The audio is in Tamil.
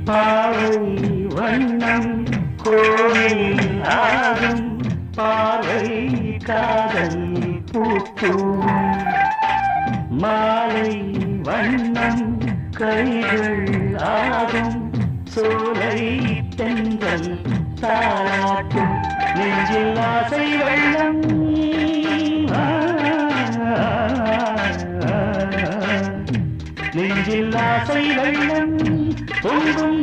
பாவை வண்ணம் கோயில் ஆகும் பாவை காதல் பூக்கும் மாலை வண்ணம் கைகள் ஆகும் சோலை தென்றல் தாராட்டும் நெஞ்சில் ஆசை வெள்ளம் நெஞ்சில் ஆசை வெள்ளம் பொங்கும்